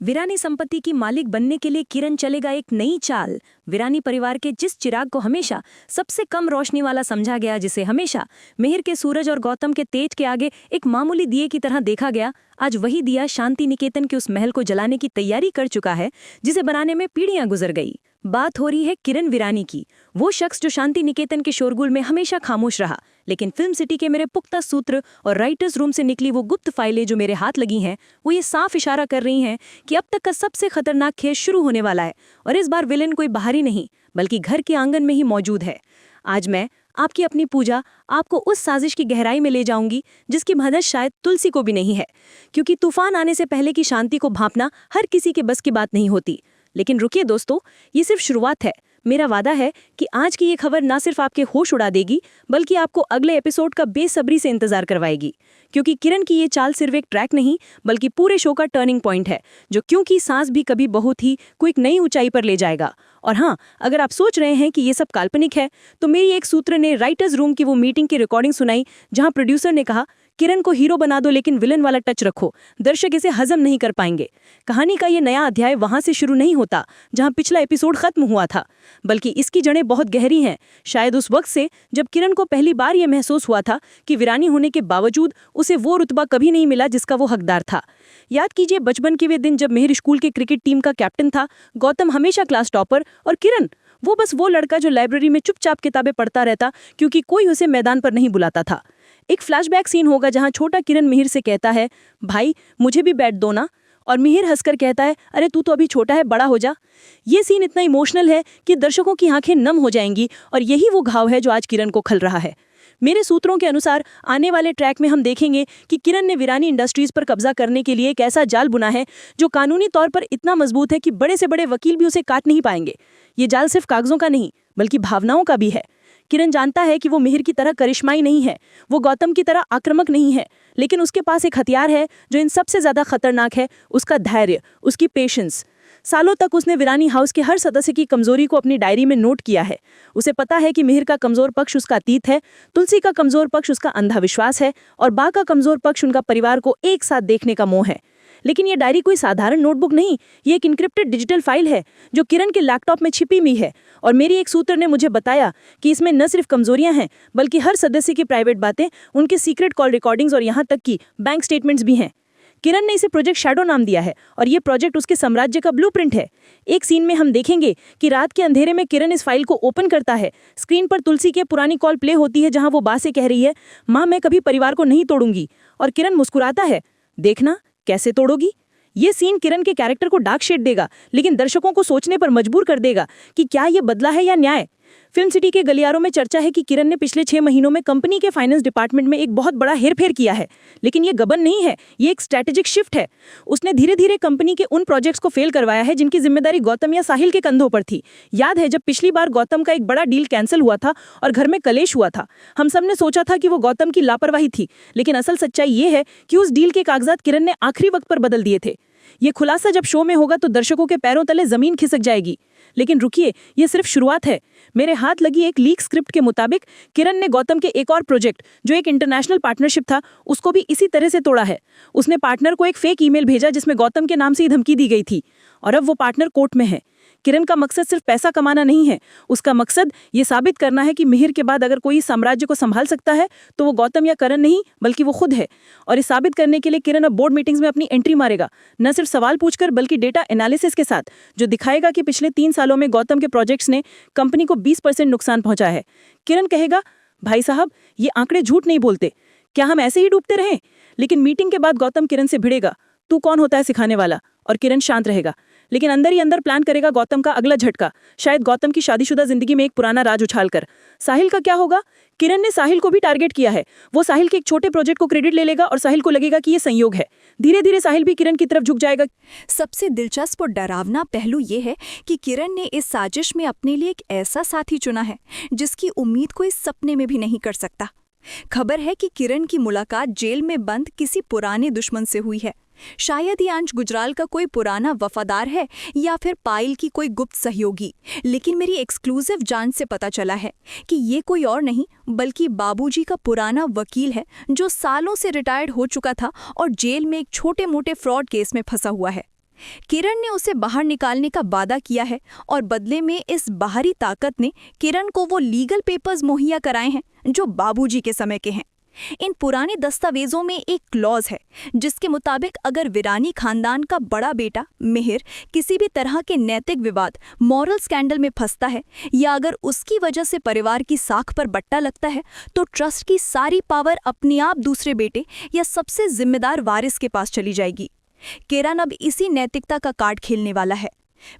वीरानी संपत्ति की मालिक बनने के लिए किरण चलेगा एक नई चाल। वीरानी परिवार के जिस चिराग को हमेशा सबसे कम रोशनी वाला समझा गया, जिसे हमेशा मिहिर के सूरज और गौतम के तेज के आगे एक मामूली दिए की तरह देखा गया, आज वही दिया शांति निकेतन के उस महल को जलाने की तैयारी कर चुका है जिसे बनाने में पीढ़ियां गुजर गई। बात हो रही है किरण वीरानी की, वो शख्स जो शांति निकेतन के शोरगुल में हमेशा खामोश रहा, लेकिन फिल्म सिटी के मेरे पुख्ता सूत्र और राइटर्स रूम से निकली वो गुप्त फाइलें जो मेरे हाथ लगी हैं, वो ये साफ इशारा कर रही हैं कि अब तक का सबसे खतरनाक खेल शुरू होने वाला है। और इस बार विलेन कोई बाहरी नहीं बल्कि घर के आंगन में ही मौजूद है। आज मैं आपकी अपनी पूजा आपको उस साजिश की गहराई में ले जाऊंगी जिसकी मदद शायद तुलसी को भी नहीं है, क्योंकि तूफान आने से पहले की शांति को भांपना हर किसी के बस की बात नहीं होती। लेकिन रुकिए दोस्तों, ये सिर्फ शुरुआत है। मेरा वादा है कि आज की ये खबर ना सिर्फ आपके होश उड़ा देगी बल्कि आपको अगले एपिसोड का बेसब्री से इंतजार करवाएगी, क्योंकि किरण की ये चाल सिर्फ एक ट्रैक नहीं बल्कि पूरे शो का टर्निंग पॉइंट है, जो क्योंकि सांस भी कभी बहुत ही कोई एक नई ऊंचाई पर ले जाएगा। और हाँ, अगर आप सोच रहे हैं कि ये सब काल्पनिक है, तो मेरी एक सूत्र ने राइटर्स रूम की वो मीटिंग की रिकॉर्डिंग सुनाई जहां प्रोड्यूसर ने कहा, किरण को हीरो बना दो लेकिन विलन वाला टच रखो, दर्शक इसे हजम नहीं कर पाएंगे। कहानी का ये नया अध्याय वहां से शुरू नहीं होता जहां पिछला एपिसोड खत्म हुआ था, बल्कि इसकी जड़ें बहुत गहरी हैं, शायद उस वक्त से जब किरण को पहली बार यह महसूस हुआ था कि वीरानी होने के बावजूद उसे वो रुतबा कभी नहीं मिला जिसका वो हकदार था। याद कीजिए बचपन के वे दिन जब मिहिर स्कूल के क्रिकेट टीम का कैप्टन था, गौतम हमेशा क्लास टॉपर और किरण वो लड़का जो लाइब्रेरी में चुपचाप किताबें पढ़ता रहता क्योंकि कोई उसे मैदान पर नहीं बुलाता था। एक फ्लैशबैक सीन होगा जहां छोटा किरण मिहिर से कहता है, भाई मुझे भी बैट दो ना, और मिहिर हंसकर कहता है, अरे तू तो अभी छोटा है, बड़ा हो जा। ये सीन इतना इमोशनल है कि दर्शकों की आंखें नम हो जाएंगी, और यही वो घाव है जो आज किरण को खल रहा है। मेरे सूत्रों के अनुसार आने वाले ट्रैक में हम देखेंगे कि किरण ने वीरानी इंडस्ट्रीज पर कब्जा करने के लिए एक ऐसा जाल बुना है जो कानूनी तौर पर इतना मजबूत है कि बड़े से बड़े वकील भी उसे काट नहीं पाएंगे। ये जाल सिर्फ कागजों का नहीं बल्कि भावनाओं का भी है। किरण जानता है कि वो मिहिर की तरह करिश्माई नहीं है, वो गौतम की तरह आक्रामक नहीं है, लेकिन उसके पास एक हथियार है जो इन सबसे ज्यादा खतरनाक है, उसका धैर्य, उसकी पेशेंस। सालों तक उसने वीरानी हाउस के हर सदस्य की कमजोरी को अपनी डायरी में नोट किया है। उसे पता है कि मिहिर का कमजोर पक्ष उसका अतीत है, तुलसी का कमजोर पक्ष उसका अंधा विश्वास है, और बा का कमजोर पक्ष उनका परिवार को एक साथ देखने का मोह है। लेकिन ये डायरी कोई साधारण नोटबुक नहीं, ये एक इनक्रिप्टेड डिजिटल फाइल है जो किरण के लैपटॉप में छिपी हुई है। और मेरी एक सूत्र ने मुझे बताया कि इसमें न सिर्फ कमजोरियां हैं बल्कि हर सदस्य की प्राइवेट बातें, उनके सीक्रेट कॉल रिकॉर्डिंग्स और यहाँ तक कि बैंक स्टेटमेंट्स भी हैं। किरण ने इसे प्रोजेक्ट शैडो नाम दिया है और ये प्रोजेक्ट उसके साम्राज्य का ब्लूप्रिंट है। एक सीन में हम देखेंगे कि रात के अंधेरे में किरण इस फाइल को ओपन करता है। स्क्रीन पर तुलसी की पुरानी कॉल प्ले होती है जहां वो बा से कह रही है, माँ मैं कभी परिवार को नहीं तोड़ूंगी, और किरण मुस्कुराता है, देखना कैसे तोड़ोगी। ये सीन किरण के कैरेक्टर को डार्क शेड देगा, लेकिन दर्शकों को सोचने पर मजबूर कर देगा कि क्या ये बदला है या न्याय। फिल्म सिटी के गलियारों में चर्चा है कि किरण ने पिछले 6 महीनों में कंपनी के फाइनेंस डिपार्टमेंट में एक बहुत बड़ा हेरफेर किया है, लेकिन ये गबन नहीं है, ये एक स्ट्रैटेजिक शिफ्ट है। उसने धीरे धीरे कंपनी के उन प्रोजेक्ट्स को फेल करवाया है जिनकी जिम्मेदारी गौतम या साहिल के कंधों पर थी। याद है जब पिछली बार गौतम का एक बड़ा डील कैंसिल हुआ था और घर में कलेश हुआ था, हम सब ने सोचा था कि वो गौतम की लापरवाही थी, लेकिन असल सच्चाई ये है कि उस डील के कागजात किरण ने आखिरी वक्त पर बदल दिए थे। ये खुलासा जब शो में होगा तो दर्शकों के पैरों तले जमीन खिसक जाएगी। लेकिन रुकिए, ये सिर्फ शुरुआत है। मेरे हाथ लगी एक लीक स्क्रिप्ट के मुताबिक किरण ने गौतम के एक और प्रोजेक्ट जो एक इंटरनेशनल पार्टनरशिप था, उसको भी इसी तरह से तोड़ा है। उसने पार्टनर को एक फेक ईमेल भेजा जिसमें गौतम के नाम से ही धमकी दी गई थी, और अब वो पार्टनर कोर्ट में है। किरण का मकसद सिर्फ पैसा कमाना नहीं है, उसका मकसद ये साबित करना है कि मिहिर के बाद अगर कोई साम्राज्य को संभाल सकता है तो वो गौतम या करण नहीं बल्कि वो खुद है। और इस साबित करने के लिए किरण अब बोर्ड मीटिंग्स में अपनी एंट्री मारेगा, न सिर्फ सवाल पूछकर बल्कि डेटा एनालिसिस के साथ, जो दिखाएगा कि पिछले 3 सालों में गौतम के प्रोजेक्ट्स ने कंपनी को 20% नुकसान पहुंचा है। किरण कहेगा, भाई साहब ये आंकड़े झूठ नहीं बोलते, क्या हम ऐसे ही डूबते रहें? लेकिन मीटिंग के बाद गौतम किरण से भिड़ेगा, तू कौन होता है सिखाने वाला? और किरण शांत रहेगा, लेकिन अंदर ही अंदर प्लान करेगा गौतम का अगला झटका, शायद गौतम की शादीशुदा जिंदगी में एक पुराना राज उछालकर। साहिल का क्या होगा? किरण ने साहिल को भी टारगेट किया है। वो साहिल के एक छोटे प्रोजेक्ट को क्रेडिट ले लेगा और साहिल को लगेगा कि ये संयोग है। धीरे धीरे साहिल भी किरण की तरफ झुक जाएगा। सबसे दिलचस्प और डरावना पहलू ये है कि किरण ने इस साजिश में अपने लिए एक ऐसा साथी चुना है जिसकी उम्मीद कोई सपने में भी नहीं कर सकता। खबर है कि किरण की मुलाकात जेल में बंद किसी पुराने दुश्मन से हुई है। शायद ये अंश गुजराल का कोई पुराना वफादार है या फिर पायल की कोई गुप्त सहयोगी। लेकिन मेरी एक्सक्लूसिव जांच से पता चला है कि ये कोई और नहीं बल्कि बाबूजी का पुराना वकील है जो सालों से रिटायर्ड हो चुका था और जेल में एक छोटे मोटे फ्रॉड केस में फंसा हुआ है। किरण ने उसे बाहर निकालने का वादा किया है और बदले में इस बाहरी ताकत ने किरण को वो लीगल पेपर्स मुहैया कराए हैं जो बाबूजी के समय के हैं। इन पुराने दस्तावेजों में एक क्लॉज है जिसके मुताबिक अगर वीरानी खानदान का बड़ा बेटा मिहिर किसी भी तरह के नैतिक विवाद, मॉरल स्कैंडल में फंसता है या अगर उसकी वजह से परिवार की साख पर बट्टा लगता है तो ट्रस्ट की सारी पावर अपने आप दूसरे बेटे या सबसे जिम्मेदार वारिस के पास चली जाएगी। किरण अब इसी नैतिकता का कार्ड खेलने वाला है।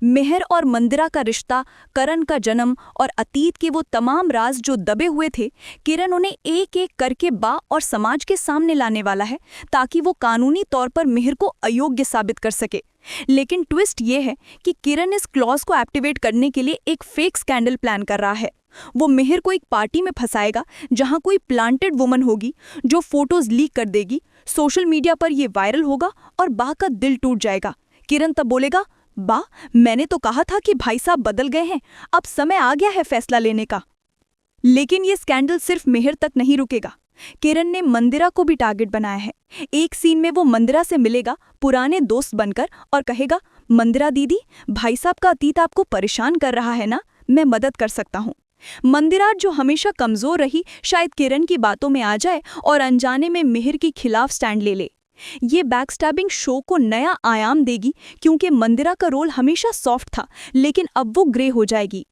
मिहिर और मंदिरा का रिश्ता, करण का जन्म और अतीत के वो तमाम राज जो दबे हुए थे, किरण उन्हें एक एक करके बा और समाज के सामने लाने वाला है ताकि वो कानूनी तौर पर मिहिर को अयोग्य साबित कर सके। लेकिन ट्विस्ट ये है कि किरण इस क्लॉज को एक्टिवेट करने के लिए एक फेक स्कैंडल प्लान कर रहा है। वो मिहिर को एक पार्टी में फंसाएगा जहां कोई प्लांटेड वुमन होगी जो फोटोज लीक कर देगी, सोशल मीडिया पर ये वायरल होगा और बा का दिल टूट जाएगा। किरण तब बोलेगा, बा, मैंने तो कहा था कि भाई साहब बदल गए हैं, अब समय आ गया है फैसला लेने का। लेकिन ये स्कैंडल सिर्फ मिहिर तक नहीं रुकेगा। किरण ने मंदिरा को भी टारगेट बनाया है। एक सीन में वो मंदिरा से मिलेगा पुराने दोस्त बनकर और कहेगा, मंदिरा दीदी, भाई साहब का अतीत आपको परेशान कर रहा है ना, मैं मदद कर सकता हूँ। मंदिरा जो हमेशा कमजोर रही शायद किरण की बातों में आ जाए और अनजाने में मिहिर के खिलाफ स्टैंड ले ले। ये बैकस्टैबिंग शो को नया आयाम देगी क्योंकि मंदिरा का रोल हमेशा सॉफ्ट था लेकिन अब वो ग्रे हो जाएगी।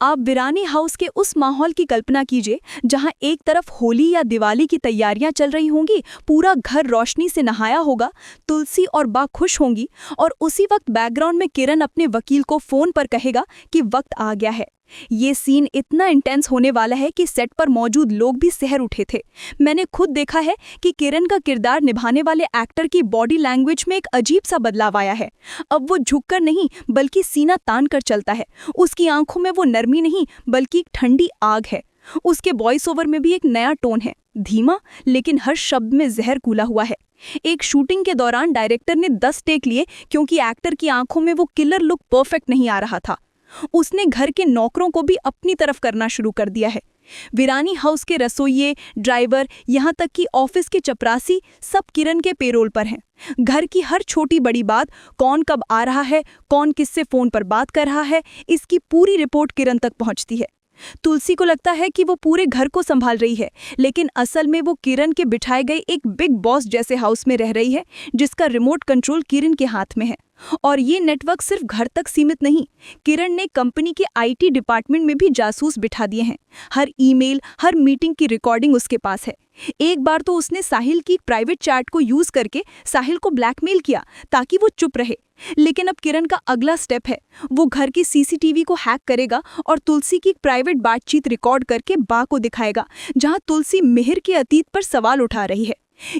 आप वीरानी हाउस के उस माहौल की कल्पना कीजिए जहां एक तरफ होली या दिवाली की तैयारियां चल रही होंगी, पूरा घर रोशनी से नहाया होगा, तुलसी और बा खुश होंगी और उसी वक्त बैकग्राउंड में किरण अपने वकील को फोन पर कहेगा कि वक्त आ गया है। ये सीन इतना इंटेंस होने वाला है कि सेट पर मौजूद लोग भी सहर उठे थे। मैंने खुद देखा है कि किरण का किरदार निभाने वाले एक्टर की बॉडी लैंग्वेज में एक अजीब सा बदलाव आया है। अब वो झुककर नहीं बल्कि सीना तान कर चलता है। उसकी आंखों में वो नरमी नहीं बल्कि एक ठंडी आग है। उसके वॉइस ओवर में भी एक नया टोन है, धीमा लेकिन हर शब्द में जहर कूला हुआ है। एक शूटिंग के दौरान डायरेक्टर ने 10 टेक लिए क्योंकि एक्टर की आंखों में वो किलर लुक परफेक्ट नहीं आ रहा था। उसने घर के नौकरों को भी अपनी तरफ करना शुरू कर दिया है। वीरानी हाउस के रसोइये, ड्राइवर, यहाँ तक कि ऑफिस के चपरासी सब किरण के पेरोल पर हैं। घर की हर छोटी बड़ी बात, कौन कब आ रहा है, कौन किससे फोन पर बात कर रहा है, इसकी पूरी रिपोर्ट किरण तक पहुंचती है। तुलसी को लगता है कि वो पूरे घर को संभाल रही है लेकिन असल में वो किरण के बिठाए गए एक बिग बॉस जैसे हाउस में रह रही है जिसका रिमोट कंट्रोल किरण के हाथ में है। और ये नेटवर्क सिर्फ घर तक सीमित नहीं, किरण ने कंपनी के आईटी डिपार्टमेंट में भी जासूस बिठा दिए हैं। हर ईमेल, हर मीटिंग की रिकॉर्डिंग उसके पास है। एक बार तो उसने साहिल की प्राइवेट चैट को यूज करके साहिल को ब्लैकमेल किया ताकि वो चुप रहे। लेकिन अब किरण का अगला स्टेप है, वो घर की सीसीटीवी को हैक करेगा और तुलसी की प्राइवेट बातचीत रिकॉर्ड करके बा को दिखाएगा जहां तुलसी मिहिर के अतीत पर सवाल उठा रही है।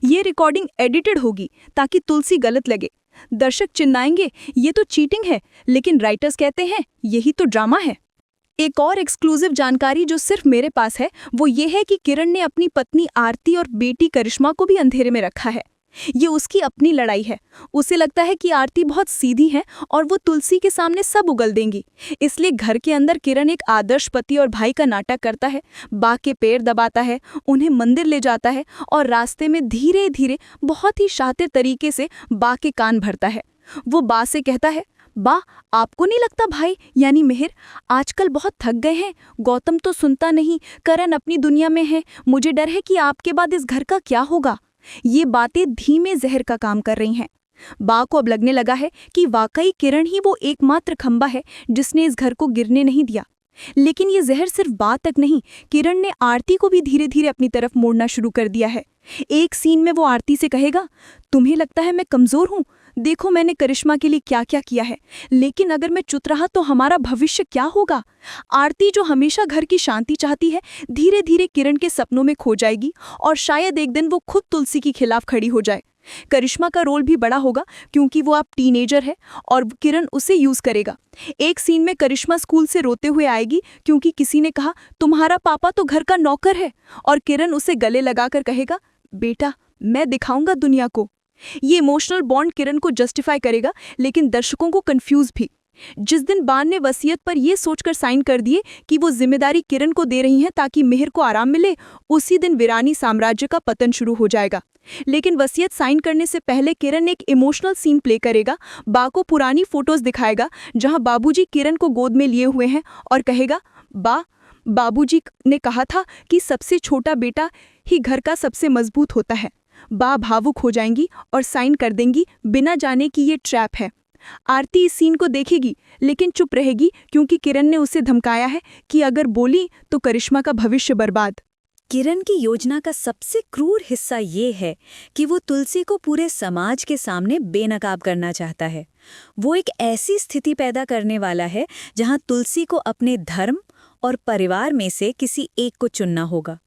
ये रिकॉर्डिंग एडिटेड होगी ताकि तुलसी गलत लगे। दर्शक चिल्लाएंगे ये तो चीटिंग है, लेकिन राइटर्स कहते हैं यही तो ड्रामा है। एक और एक्सक्लूसिव जानकारी जो सिर्फ मेरे पास है वो ये है कि किरण ने अपनी पत्नी आरती और बेटी करिश्मा को भी अंधेरे में रखा है। ये उसकी अपनी लड़ाई है। उसे लगता है कि आरती बहुत सीधी है और वो तुलसी के सामने सब उगल देंगी, इसलिए घर के अंदर किरण एक आदर्श पति और भाई का नाटक करता है। बा के पैर दबाता है, उन्हें मंदिर ले जाता है और रास्ते में धीरे धीरे बहुत ही शातिर तरीके से बा के कान भरता है। वो बा से कहता है, बा, आपको नहीं लगता भाई यानी मिहिर आजकल बहुत थक गए हैं? गौतम तो सुनता नहीं, करण अपनी दुनिया में है, मुझे डर है कि आपके बाद इस घर का क्या होगा। ये बातें धीमे जहर का काम कर रही हैं। बा को अब लगने लगा है कि वाकई किरण ही वो एकमात्र खंबा है जिसने इस घर को गिरने नहीं दिया। लेकिन ये जहर सिर्फ बा तक नहीं, किरण ने आरती को भी धीरे धीरे अपनी तरफ मोड़ना शुरू कर दिया है। एक सीन में वो आरती से कहेगा, तुम्हें लगता है मैं कमजोर हूँ? देखो मैंने करिश्मा के लिए क्या क्या किया है, लेकिन अगर मैं चुप रहा तो हमारा भविष्य क्या होगा? आरती जो हमेशा घर की शांति चाहती है, धीरे धीरे किरण के सपनों में खो जाएगी और शायद एक दिन वो खुद तुलसी के खिलाफ खड़ी हो जाए। करिश्मा का रोल भी बड़ा होगा क्योंकि वो अब टीनेजर है और किरण उसे यूज करेगा। एक सीन में करिश्मा स्कूल से रोते हुए आएगी क्योंकि किसी ने कहा तुम्हारा पापा तो घर का नौकर है, और किरण उसे गले लगाकर कहेगा, बेटा मैं दिखाऊंगा दुनिया को। ये इमोशनल बॉन्ड किरण को जस्टिफाई करेगा लेकिन दर्शकों को कंफ्यूज भी। जिस दिन बान ने वसीयत पर यह सोचकर साइन कर दिए कि वो जिम्मेदारी किरण को दे रही हैं ताकि मिहिर को आराम मिले, उसी दिन वीरानी साम्राज्य का पतन शुरू हो जाएगा। लेकिन वसीयत साइन करने से पहले किरण एक इमोशनल सीन प्ले करेगा। बा को पुरानी फोटोज दिखाएगा जहां बाबूजी किरण को गोद में लिए हुए हैं और कहेगा, बाबूजी ने कहा था कि सबसे छोटा बेटा ही घर का सबसे मजबूत होता है। बा भावुक हो जाएंगी और साइन कर देंगी बिना जाने कि ये ट्रैप है। आरती इस सीन को देखेगी लेकिन चुप रहेगी क्योंकि किरण ने उसे धमकाया है कि अगर बोली तो करिश्मा का भविष्य बर्बाद। किरण की योजना का सबसे क्रूर हिस्सा ये है कि वो तुलसी को पूरे समाज के सामने बेनकाब करना चाहता है। वो एक ऐसी स्थिति पैदा करने वाला है जहां तुलसी को अपने धर्म और परिवार में से किसी एक को चुनना होगा।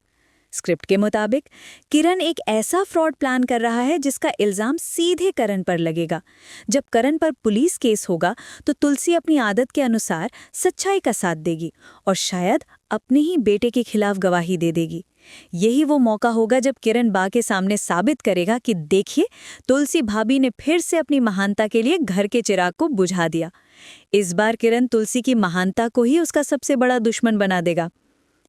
स्क्रिप्ट के मुताबिक किरण एक ऐसा फ्रॉड प्लान कर रहा है जिसका इल्जाम सीधे करण पर लगेगा। जब करण पर पुलिस केस होगा तो तुलसी अपनी आदत के अनुसार सच्चाई का साथ देगी और शायद अपने ही बेटे के खिलाफ गवाही दे देगी। यही वो मौका होगा जब किरण बा के सामने साबित करेगा कि देखिए, तुलसी भाभी ने फिर से अपनी महानता के लिए घर के चिराग को बुझा दिया। इस बार किरण तुलसी की महानता को ही उसका सबसे बड़ा दुश्मन बना देगा।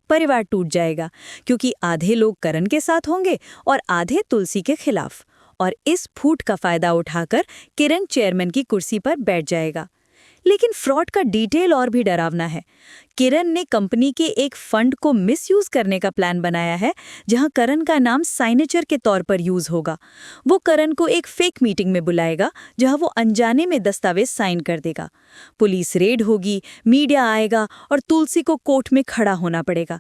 परिवार टूट जाएगा क्योंकि आधे लोग करण के साथ होंगे और आधे तुलसी के खिलाफ, और इस फूट का फायदा उठाकर किरण चेयरमैन की कुर्सी पर बैठ जाएगा। लेकिन फ्रॉड का डिटेल और भी डरावना है। किरण ने कंपनी के एक फंड को मिसयूज करने का प्लान बनाया है जहां करण का नाम साइनेचर के तौर पर यूज होगा। वो करण को एक फेक मीटिंग में बुलाएगा जहां वो अनजाने में दस्तावेज साइन कर देगा। पुलिस रेड होगी, मीडिया आएगा और तुलसी को कोर्ट में खड़ा होना पड़ेगा।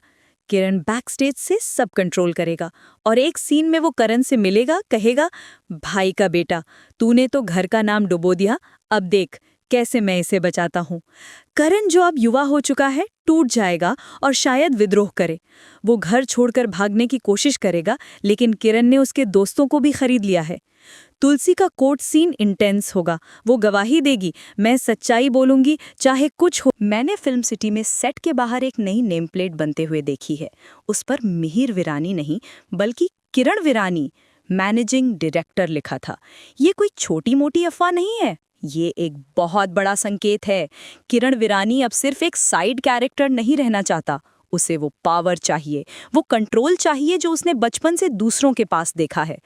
किरण बैकस्टेज से सब कंट्रोल करेगा और एक सीन में वो करण से मिलेगा, कहेगा, भाई का बेटा, तूने तो घर का नाम डुबो दिया, अब देख कैसे मैं इसे बचाता हूँ। करण जो अब युवा हो चुका है टूट जाएगा और शायद विद्रोह करे। वो घर छोड़कर भागने की कोशिश करेगा, लेकिन किरण ने उसके दोस्तों को भी खरीद लिया है। तुलसी का कोर्ट सीन इंटेंस होगा। वो गवाही देगी, मैं सच्चाई बोलूंगी चाहे कुछ हो। मैंने फिल्म सिटी में सेट के बाहर एक नई नेम प्लेट बनते हुए देखी है। उस पर मिहिर वीरानी नहीं बल्कि किरण वीरानी मैनेजिंग डायरेक्टर लिखा था। ये कोई छोटी मोटी अफवाह नहीं है, ये एक बहुत बड़ा संकेत है। किरण वीरानी अब सिर्फ एक साइड कैरेक्टर नहीं रहना चाहता। उसे वो पावर चाहिए, वो कंट्रोल चाहिए जो उसने बचपन से दूसरों के पास देखा है।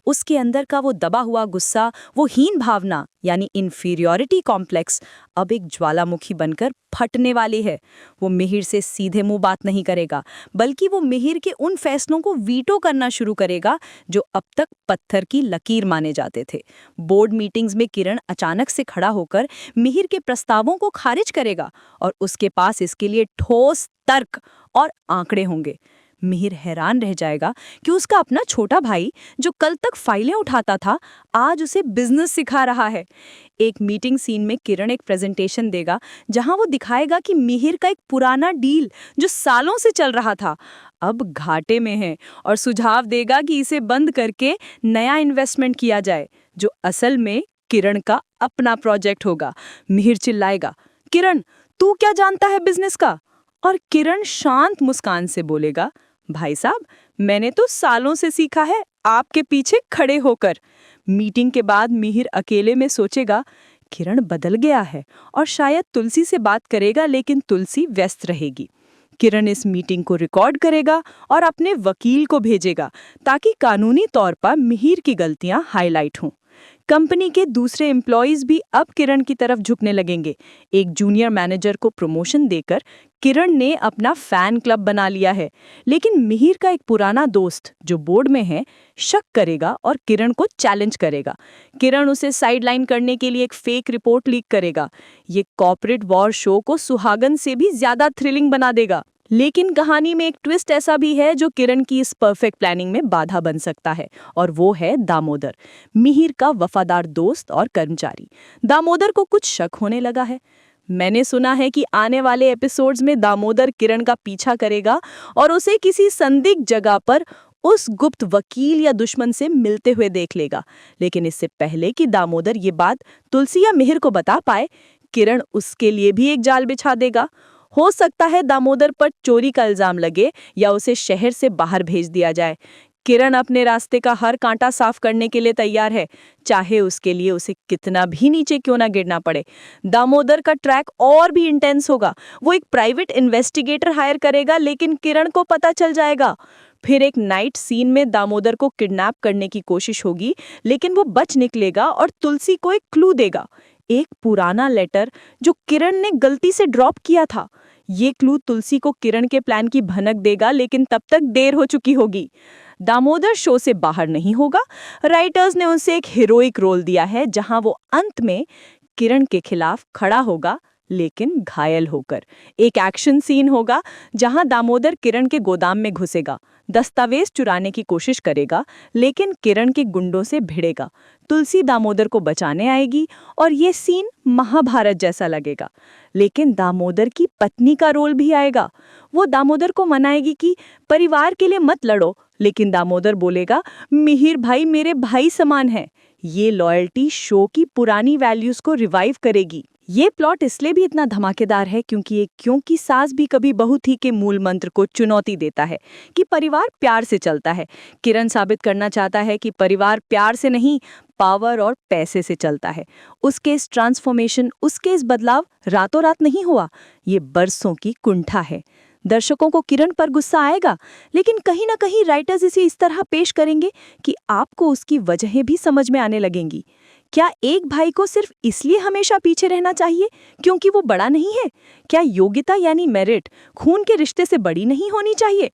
उसके अंदर का वो दबा हुआ गुस्सा, वो हीन भावना यानी इन्फीरियॉरिटी कॉम्प्लेक्स अब एक ज्वालामुखी बनकर फटने वाली है। वो मिहिर से सीधे मुंह बात नहीं करेगा, बल्कि वो मिहिर के उन फैसलों को वीटो करना शुरू करेगा जो अब तक पत्थर की लकीर माने जाते थे। बोर्ड मीटिंग्स में किरण अचानक से खड़ा होकर मिहिर के प्रस्तावों को खारिज करेगा और उसके पास इसके लिए ठोस तर्क और आंकड़े होंगे। मिहिर हैरान रह जाएगा कि उसका अपना छोटा भाई जो कल तक फाइलें उठाता था आज उसे बिजनेस सिखा रहा है। एक मीटिंग सीन में किरण एक प्रेजेंटेशन देगा जहां वो दिखाएगा कि मिहिर का एक पुराना डील जो सालों से चल रहा था अब घाटे में है और सुझाव देगा कि इसे बंद करके नया इन्वेस्टमेंट किया जाए जो असल में किरण का अपना प्रोजेक्ट होगा। मिहिर चिल्लाएगा, किरण तू क्या जानता है बिजनेस का? और किरण शांत मुस्कान से बोलेगा, भाई साहब मैंने तो सालों से सीखा है आपके पीछे खड़े होकर। मीटिंग के बाद मिहिर अकेले में सोचेगा, किरण बदल गया है और शायद तुलसी से बात करेगा, लेकिन तुलसी व्यस्त रहेगी। किरण इस मीटिंग को रिकॉर्ड करेगा और अपने वकील को भेजेगा ताकि कानूनी तौर पर मिहिर की गलतियां हाईलाइट हों। कंपनी के दूसरे एम्प्लॉइज भी अब किरण की तरफ झुकने लगेंगे। एक जूनियर मैनेजर को प्रमोशन देकर किरण ने अपना फैन क्लब बना लिया है, लेकिन मिहिर का एक पुराना दोस्त जो बोर्ड में है शक करेगा और किरण को चैलेंज करेगा। किरण उसे साइडलाइन करने के लिए एक फेक रिपोर्ट लीक करेगा। ये कॉर्पोरेट वॉर शो को सुहागन से भी ज्यादा थ्रिलिंग बना देगा। लेकिन कहानी में एक ट्विस्ट ऐसा भी है जो किरण की इस परफेक्ट प्लानिंग में बाधा बन सकता है, और वो है दामोदर, मिहिर का वफादार दोस्त और कर्मचारी। दामोदर को कुछ शक होने लगा है। मैंने सुना है कि आने वाले एपिसोड्स में दामोदर किरण का पीछा करेगा और उसे किसी संदिग्ध जगह पर उस गुप्त वकील या दुश्मन से मिलते हुए देख लेगा। लेकिन इससे पहले कि दामोदर ये बात तुलसी या मिहिर को बता पाए, किरण उसके लिए भी एक जाल बिछा देगा। हो सकता है दामोदर पर चोरी का इल्जाम लगे या उसे शहर से बाहर भेज दिया जाए। किरण अपने रास्ते का हर कांटा साफ करने के लिए तैयार है, चाहे उसके लिए उसे कितना भी नीचे क्यों ना गिरना पड़े। दामोदर का ट्रैक और भी इंटेंस होगा। वो एक प्राइवेट इन्वेस्टिगेटर हायर करेगा, लेकिन किरण को पता चल जाएगा। फिर एक नाइट सीन में दामोदर को किडनैप करने की कोशिश होगी, लेकिन वो बच निकलेगा और तुलसी को एक क्लू देगा, एक पुराना लेटर जो किरण ने गलती से ड्रॉप किया था। ये क्लू तुलसी को किरण के प्लान की भनक देगा, लेकिन तब तक देर हो चुकी होगी। दामोदर शो से बाहर नहीं होगा। राइटर्स ने उसे एक हीरोइक रोल दिया है, जहां वो अंत में किरण के खिलाफ खड़ा होगा, लेकिन घायल होकर। एक एक्शन सीन होगा जहां दामोदर किरण के गोदाम में घुसेगा, दस्तावेज चुराने की कोशिश करेगा, लेकिन किरण के गुंडों से भिड़ेगा। तुलसी दामोदर को बचाने आएगी और ये सीन महाभारत जैसा लगेगा। लेकिन दामोदर की पत्नी का रोल भी आएगा। वो दामोदर को मनाएगी कि परिवार के लिए मत लड़ो, लेकिन दामोदर बोलेगा, मिहिर भाई मेरे भाई समान है। ये लॉयल्टी शो की पुरानी वैल्यूज को रिवाइव करेगी। ये प्लॉट इसलिए भी इतना धमाकेदार है क्योंकि सास भी कभी बहू थी के मूल मंत्र को चुनौती देता है कि परिवार प्यार से चलता है। किरण साबित करना चाहता है कि परिवार प्यार से नहीं, पावर और पैसे से चलता है। उसके इस ट्रांसफॉर्मेशन, उसके इस बदलाव रातों रात नहीं हुआ, ये बरसों की कुंठा है। दर्शकों को किरण पर गुस्सा आएगा, लेकिन कहीं ना कहीं राइटर्स इसे इस तरह पेश करेंगे कि आपको उसकी वजहें भी समझ में आने लगेंगी। क्या एक भाई को सिर्फ इसलिए हमेशा पीछे रहना चाहिए क्योंकि वो बड़ा नहीं है? क्या योग्यता यानी मेरिट खून के रिश्ते से बड़ी नहीं होनी चाहिए?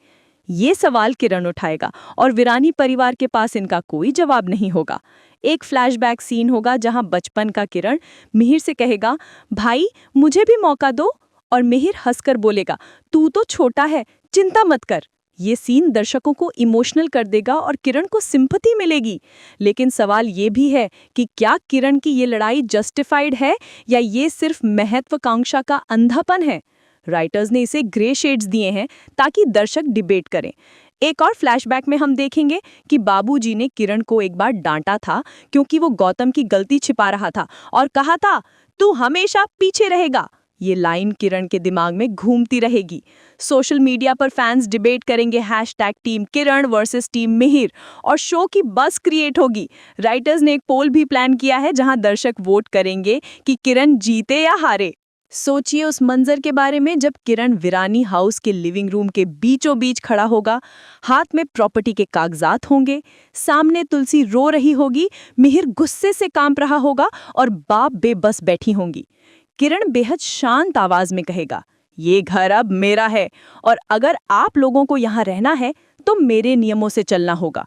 ये सवाल किरण उठाएगा और वीरानी परिवार के पास इनका कोई जवाब नहीं होगा। एक फ्लैशबैक सीन होगा जहां बचपन का किरण मिहिर से कहेगा, भाई मुझे भी मौका दो, और मिहिर हंसकर बोलेगा, तू तो छोटा है, चिंता मत कर। ये सीन दर्शकों को इमोशनल कर देगा और किरण को सिंपैथी मिलेगी। लेकिन सवाल ये भी है कि क्या किरण की ये लड़ाई जस्टिफाइड है या ये सिर्फ महत्वाकांक्षा का अंधापन है? राइटर्स ने इसे ग्रे शेड्स दिए हैं ताकि दर्शक डिबेट करें। एक और फ्लैशबैक में हम देखेंगे कि बाबूजी ने किरण को एक बार डांटा था क्योंकि वो गौतम की गलती छिपा रहा था और कहा था, तू हमेशा पीछे रहेगा। ये लाइन किरण के दिमाग में घूमती रहेगी। सोशल मीडिया पर फैंस डिबेट करेंगे #टीम किरण वर्सेस टीम मिहिर और शो की बस क्रिएट होगी। राइटर्स ने एक पोल भी प्लान किया है जहां दर्शक वोट करेंगे कि किरण जीते या हारे। सोचिए उस मंजर के बारे में जब किरण वीरानी हाउस के लिविंग रूम के बीचों बीच खड़ा होगा, हाथ में प्रॉपर्टी के कागजात होंगे, सामने तुलसी रो रही होगी, मिहिर गुस्से से कांप रहा होगा और बाप बेबस बैठी होंगी। किरण बेहद शांत आवाज में कहेगा, ये घर अब मेरा है और अगर आप लोगों को यहाँ रहना है तो मेरे नियमों से चलना होगा।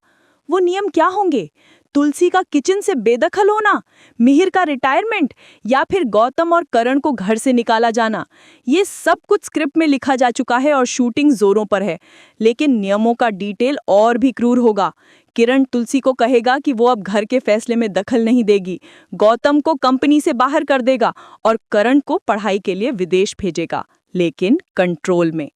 वो नियम क्या होंगे? तुलसी का किचन से बेदखल होना, मिहिर का रिटायरमेंट, या फिर गौतम और करण को घर से निकाला जाना? ये सब कुछ स्क्रिप्ट में लिखा जा चुका है और शूटिंग जोरों पर है, लेकिन नियमों का डिटेल और भी क्रूर होगा। किरण तुलसी को कहेगा कि वो अब घर के फैसले में दखल नहीं देगी, गौतम को कंपनी से बाहर कर देगा और करण को पढ़ाई के लिए विदेश भेजेगा, लेकिन कंट्रोल में।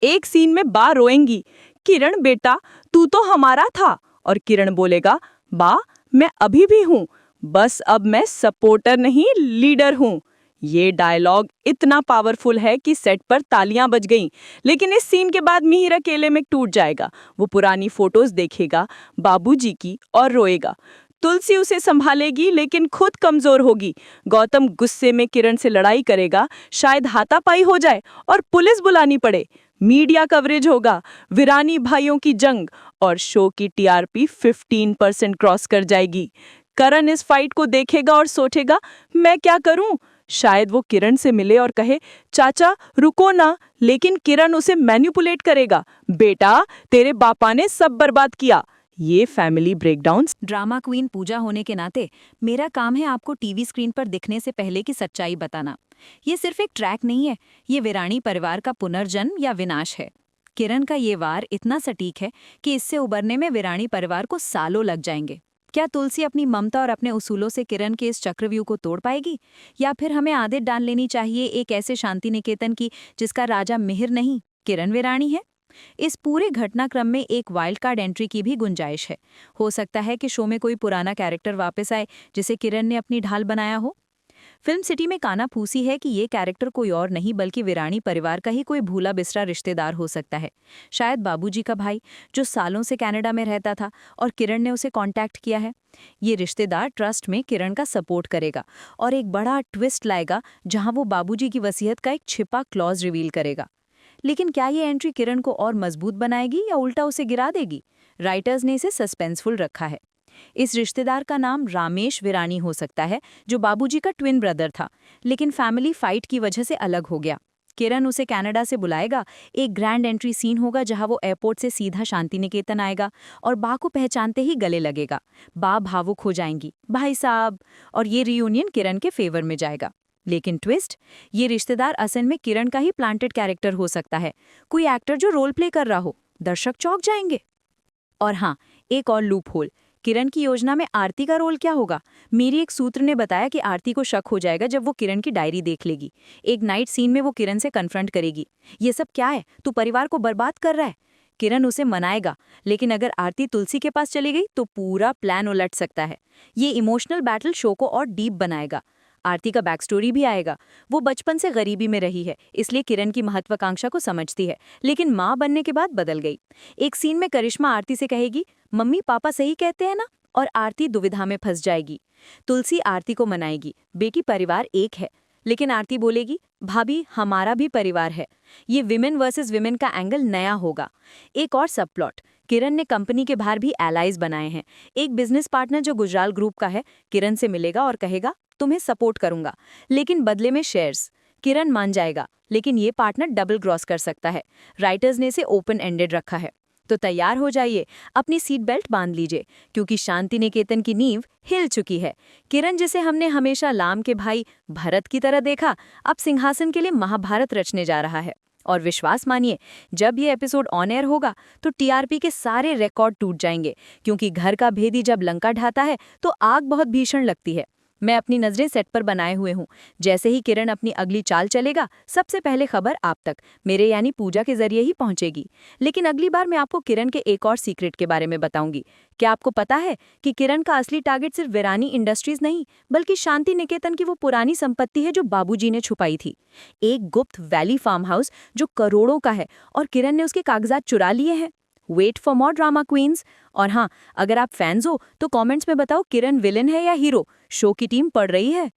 एक सीन में बा रोएंगी, किरण बेटा तू तो हमारा था, और किरण बोलेगा, बा मैं अभी भी हूँ, बस अब मैं सपोर्टर नहीं लीडर हूँ। ये डायलॉग इतना पावरफुल है कि सेट पर तालियां बज गईं। लेकिन इस सीन के बाद मिहिर अकेले में टूट जाएगा। वो पुरानी फोटोज देखेगा बाबूजी की और रोएगा। तुलसी उसे संभालेगी लेकिन खुद कमजोर होगी। गौतम गुस्से में किरण से लड़ाई करेगा, शायद हाथापाई हो जाए और पुलिस बुलानी पड़े। मीडिया कवरेज होगा, वीरानी भाइयों की जंग, और शो की टीआरपी 15% क्रॉस कर जाएगी। करण इस फाइट को देखेगा और सोचेगा, मैं क्या करूं? शायद वो किरण से मिले और कहे, चाचा रुको ना, लेकिन किरण उसे मैनिपुलेट करेगा, बेटा तेरे बापा ने सब बर्बाद किया। ये फैमिली ब्रेकडाउन्स। ड्रामा क्वीन पूजा होने के नाते मेरा काम है आपको टीवी स्क्रीन पर दिखने से पहले की सच्चाई बताना। ये सिर्फ एक ट्रैक नहीं है, ये वीरानी परिवार का पुनर्जन्म या विनाश है। किरण का ये वार इतना सटीक है कि इससे उबरने में वीरानी परिवार को सालों लग जाएंगे। क्या तुलसी अपनी ममता और अपने उसूलों से किरण के इस चक्रव्यूह को तोड़ पाएगी, या फिर हमें आदत डाल लेनी चाहिए एक ऐसे शांति निकेतन की जिसका राजा मिहिर नहीं, किरण वीरानी है? इस पूरे घटनाक्रम में एक वाइल्ड कार्ड एंट्री की भी गुंजाइश है। हो सकता है कि शो में कोई पुराना कैरेक्टर वापस आए जिसे किरण ने अपनी ढाल बनाया हो। फिल्म सिटी में कानाफूसी है कि ये कैरेक्टर कोई और नहीं बल्कि विरानी परिवार का ही कोई भूला बिसरा रिश्तेदार हो सकता है। शायद बाबूजी का भाई, जो सालों से कनाडा में रहता था और किरण ने उसे कांटेक्ट किया है। ये रिश्तेदार ट्रस्ट में किरण का सपोर्ट करेगा और एक बड़ा ट्विस्ट लाएगा जहां वो बाबूजी की वसीयत का एक छिपा क्लॉज रिवील करेगा। लेकिन क्या ये एंट्री किरण को और मजबूत बनाएगी या उल्टा उसे गिरा देगी? राइटर्स ने इसे सस्पेंसफुल रखा है। इस रिश्तेदार का नाम रामेश विरानी हो सकता है, जो बाबूजी का ट्विन ब्रदर था, लेकिन फैमिली फाइट की वजह से अलग हो गया। किरण उसे कनाडा से बुलाएगा। एक ग्रैंड एंट्री सीन होगा जहां वो एयरपोर्ट से सीधा शांति निकेतन आएगा और बा को पहचानते ही गले लगेगा। बा भावुक हो जाएंगी, भाई साहब, और ये रियूनियन किरण के फेवर में जाएगा। लेकिन ट्विस्ट, ये रिश्तेदार असल में किरण का ही प्लांटेड कैरेक्टर हो सकता है, कोई एक्टर जो रोल प्ले कर रहा हो। दर्शक चौंक जाएंगे। और हाँ, एक और लूप होल, किरण की योजना में आरती का रोल क्या होगा? मेरी एक सूत्र ने बताया कि आरती को शक हो जाएगा जब वो किरण की डायरी देख लेगी। एक नाइट सीन में वो किरण से कन्फ्रंट करेगी, ये सब क्या है, तू परिवार को बर्बाद कर रहा है। किरण उसे मनाएगा, लेकिन अगर आरती तुलसी के पास चली गई तो पूरा प्लान उलट सकता है। ये इमोशनल बैटल शो को और डीप बनाएगा। आरती का बैक स्टोरी भी आएगा। वो बचपन से गरीबी में रही है, इसलिए किरण की महत्वाकांक्षा को समझती है, लेकिन माँ बनने के बाद बदल गई। एक सीन में करिश्मा आरती से कहेगी, मम्मी पापा सही कहते हैं ना, और आरती दुविधा में फंस जाएगी। तुलसी आरती को मनाएगी, बेटी परिवार एक है, लेकिन आरती बोलेगी, भाभी हमारा भी परिवार है। ये विमेन वर्सेस विमेन का एंगल नया होगा। एक और सब प्लॉट, किरण ने कंपनी के बाहर भी एलाइज बनाए हैं। एक बिजनेस पार्टनर जो गुजराल ग्रुप का है किरण से मिलेगा और कहेगा, तुम्हें सपोर्ट करूंगा, लेकिन बदले में शेयर्स। किरण मान जाएगा, लेकिन ये पार्टनर डबल क्रॉस कर सकता है। राइटर्स ने इसे ओपन एंडेड रखा है। तो तैयार हो जाइए, अपनी सीट बेल्ट बांध लीजिए, क्योंकि शांति निकेतन की नींव हिल चुकी है। किरण, जिसे हमने हमेशा लाम के भाई भरत की तरह देखा, अब सिंहासन के लिए महाभारत रचने जा रहा है। और विश्वास मानिए, जब ये एपिसोड ऑन एयर होगा तो टीआरपी के सारे रिकॉर्ड टूट जाएंगे, क्योंकि घर का भेदी जब लंका ढाता है तो आग बहुत भीषण लगती है। मैं अपनी नजरें सेट पर बनाए हुए हूँ। जैसे ही किरण अपनी अगली चाल चलेगा, सबसे पहले खबर आप तक, मेरे यानी पूजा के जरिए ही पहुंचेगी। लेकिन अगली बार मैं आपको किरण के एक और सीक्रेट के बारे में बताऊंगी। क्या आपको पता है कि किरण का असली टारगेट सिर्फ विरानी इंडस्ट्रीज नहीं, बल्कि शांति निकेतन की वो पुरानी संपत्ति है जो बाबूजी ने छुपाई थी। एक गुप्त वैली फार्म हाउस जो करोड़ों का है, और किरण ने उसके कागजात चुरा लिए हैं। Wait for more drama queens. और हाँ, अगर आप फैंस हो तो कमेंट्स में बताओ, किरण विलेन है या हीरो? शो की टीम पढ़ रही है।